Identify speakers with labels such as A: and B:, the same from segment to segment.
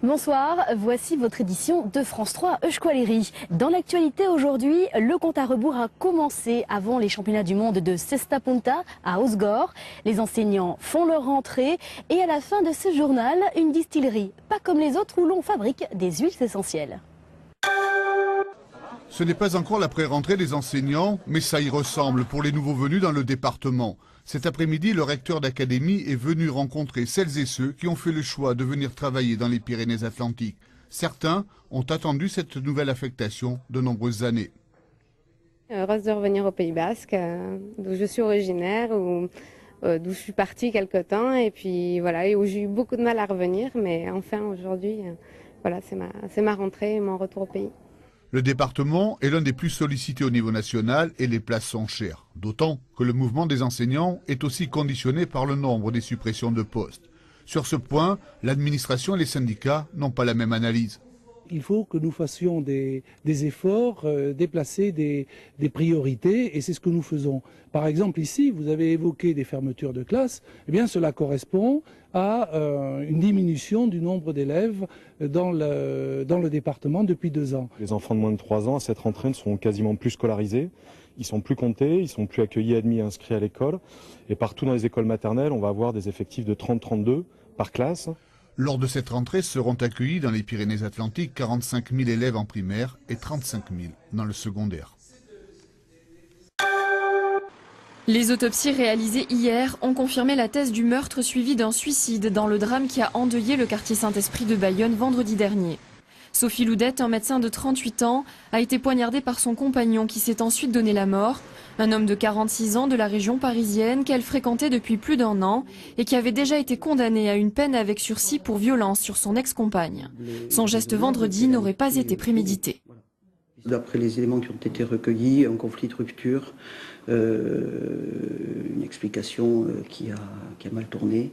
A: Bonsoir, voici votre édition de France 3 Euskwaleri. Dans l'actualité aujourd'hui, le compte à rebours a commencé avant les championnats du monde de Cesta Punta à Osgore. Les enseignants font leur rentrée et à la fin de ce journal, une distillerie pas comme les autres où l'on fabrique des huiles essentielles.
B: Ce n'est pas encore la pré-rentrée des enseignants, mais ça y ressemble pour les nouveaux venus dans le département. Cet après-midi, le recteur d'académie est venu rencontrer celles et ceux qui ont fait le choix de venir travailler dans les Pyrénées-Atlantiques. Certains ont attendu cette nouvelle affectation de nombreuses années.
C: Heureuse de revenir au Pays Basque, d'où je suis originaire, d'où je suis partie quelque temps, et puis voilà, et où j'ai eu beaucoup de mal à revenir, mais enfin aujourd'hui, voilà, c'est ma rentrée et mon retour au pays.
B: Le département est l'un des plus sollicités au niveau national et les places sont chères. D'autant que le mouvement des enseignants est aussi conditionné par le nombre des suppressions de postes. Sur ce point, l'administration et les syndicats n'ont pas la même analyse.
D: Il faut que nous fassions des efforts, déplacer des priorités, et c'est ce que nous faisons. Par exemple, ici, vous avez évoqué des fermetures de classes. Eh bien, cela correspond à une diminution du nombre d'élèves dans le département depuis 2 ans.
E: Les enfants de moins de 3 ans, à cette rentrée, ne seront quasiment plus scolarisés. Ils sont plus comptés, ils sont plus accueillis, admis et inscrits à l'école. Et partout dans les écoles maternelles, on va avoir des effectifs de 30-32 par classe.
B: Lors de cette rentrée seront accueillis dans les Pyrénées-Atlantiques 45 000 élèves en primaire et 35 000 dans le secondaire.
F: Les autopsies réalisées hier ont confirmé la thèse du meurtre suivi d'un suicide dans le drame qui a endeuillé le quartier Saint-Esprit de Bayonne vendredi dernier. Sophie Loudette, un médecin de 38 ans, a été poignardée par son compagnon qui s'est ensuite donné la mort. Un homme de 46 ans de la région parisienne qu'elle fréquentait depuis plus d'1 an et qui avait déjà été condamné à une peine avec sursis pour violence sur son ex-compagne. Son geste vendredi n'aurait pas été prémédité.
G: D'après les éléments qui ont été recueillis, un conflit de rupture, une explication qui a mal tourné.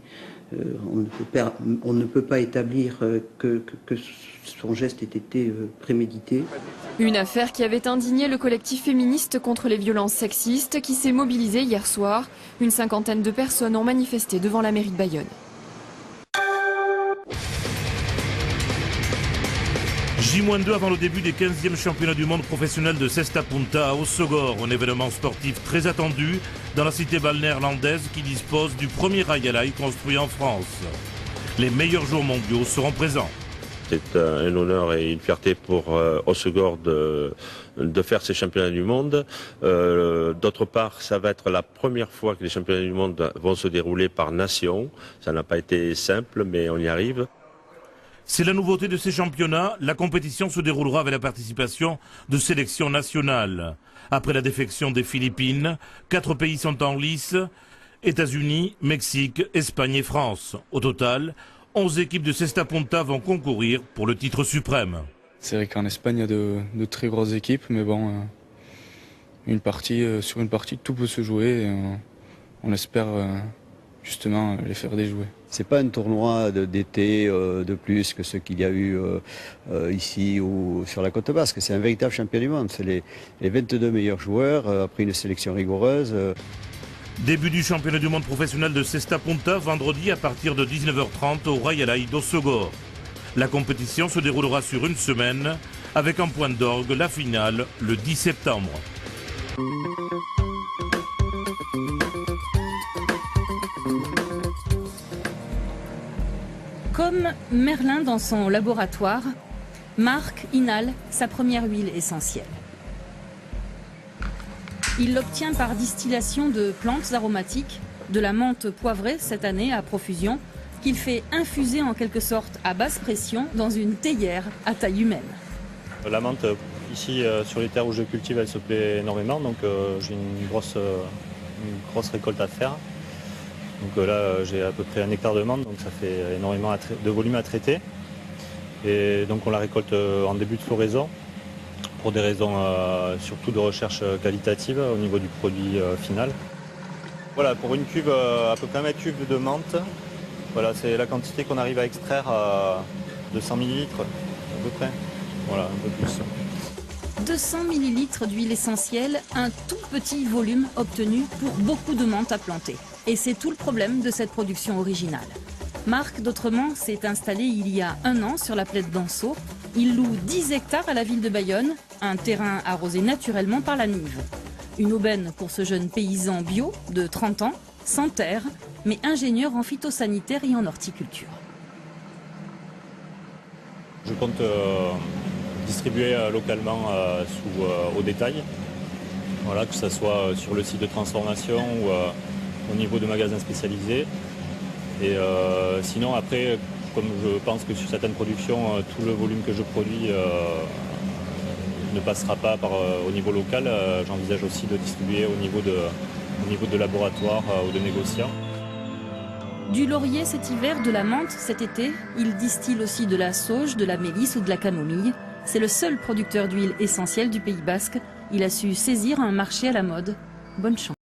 G: On ne peut pas établir que son geste ait été prémédité.
F: Une affaire qui avait indigné le collectif féministe contre les violences sexistes qui s'est mobilisé hier soir. Une 50aine de personnes ont manifesté devant la mairie de Bayonne.
H: J-2 avant le début des 15e championnats du monde professionnel de Cesta Punta à Osogor, un événement sportif très attendu dans la cité balnéaire landaise qui dispose du premier rail construit en France. Les meilleurs joueurs mondiaux seront présents.
I: C'est un honneur et une fierté pour Osogor de faire ces championnats du monde. D'autre part, ça va être la première fois que les championnats du monde vont se dérouler par nation. Ça n'a pas été simple, mais on y arrive.
H: C'est la nouveauté de ces championnats. La compétition se déroulera avec la participation de sélections nationales. Après la défection des Philippines, 4 pays sont en lice. États-Unis, Mexique, Espagne et France. Au total, 11 équipes de Cesta Punta vont concourir pour le titre suprême.
J: C'est vrai qu'en Espagne, il y a de très grosses équipes, mais bon, sur une partie, tout peut se jouer. Et on espère justement les faire déjouer.
K: C'est pas un tournoi d'été de plus que ceux qu'il y a eu ici ou sur la côte basque. C'est un véritable championnat du monde. C'est les 22 meilleurs joueurs après une sélection rigoureuse.
H: Début du championnat du monde professionnel de Cesta Punta vendredi à partir de 19h30 au Royal d'Osogor. La compétition se déroulera sur une semaine avec en point d'orgue la finale le 10 septembre.
L: Comme Merlin dans son laboratoire, Marc inhale sa première huile essentielle. Il l'obtient par distillation de plantes aromatiques, de la menthe poivrée cette année à profusion, qu'il fait infuser en quelque sorte à basse pression dans une théière à taille humaine.
M: La menthe, ici sur les terres où je cultive, elle se plaît énormément, donc j'ai une grosse récolte à faire. Donc là, j'ai à peu près 1 hectare de menthe, donc ça fait énormément de volume à traiter. Et donc on la récolte en début de floraison, pour des raisons surtout de recherche qualitative au niveau du produit final. Voilà, pour une cuve, à peu près 1 mètre cube de menthe, voilà, c'est la quantité qu'on arrive à extraire de 100 ml à peu près, voilà, un peu plus.
L: 200 ml d'huile essentielle, un tout petit volume obtenu pour beaucoup de menthe à planter. Et c'est tout le problème de cette production originale. Marc d'Autrement s'est installé il y a 1 an sur la plaine d'Anceau. Il loue 10 hectares à la ville de Bayonne, un terrain arrosé naturellement par la Nive. Une aubaine pour ce jeune paysan bio de 30 ans, sans terre, mais ingénieur en phytosanitaire et en horticulture.
M: Je compte distribuer localement au détail, voilà, que ce soit sur le site de transformation ou au niveau de magasins spécialisés. Et sinon après, comme je pense que sur certaines productions, tout le volume que je produis ne passera pas au niveau local, j'envisage aussi de distribuer au niveau de laboratoires ou de négociants.
L: Du laurier cet hiver, de la menthe cet été, il distille aussi de la sauge, de la mélisse ou de la camomille. C'est le seul producteur d'huile essentielle du Pays Basque. Il a su saisir un marché à la mode. Bonne chance.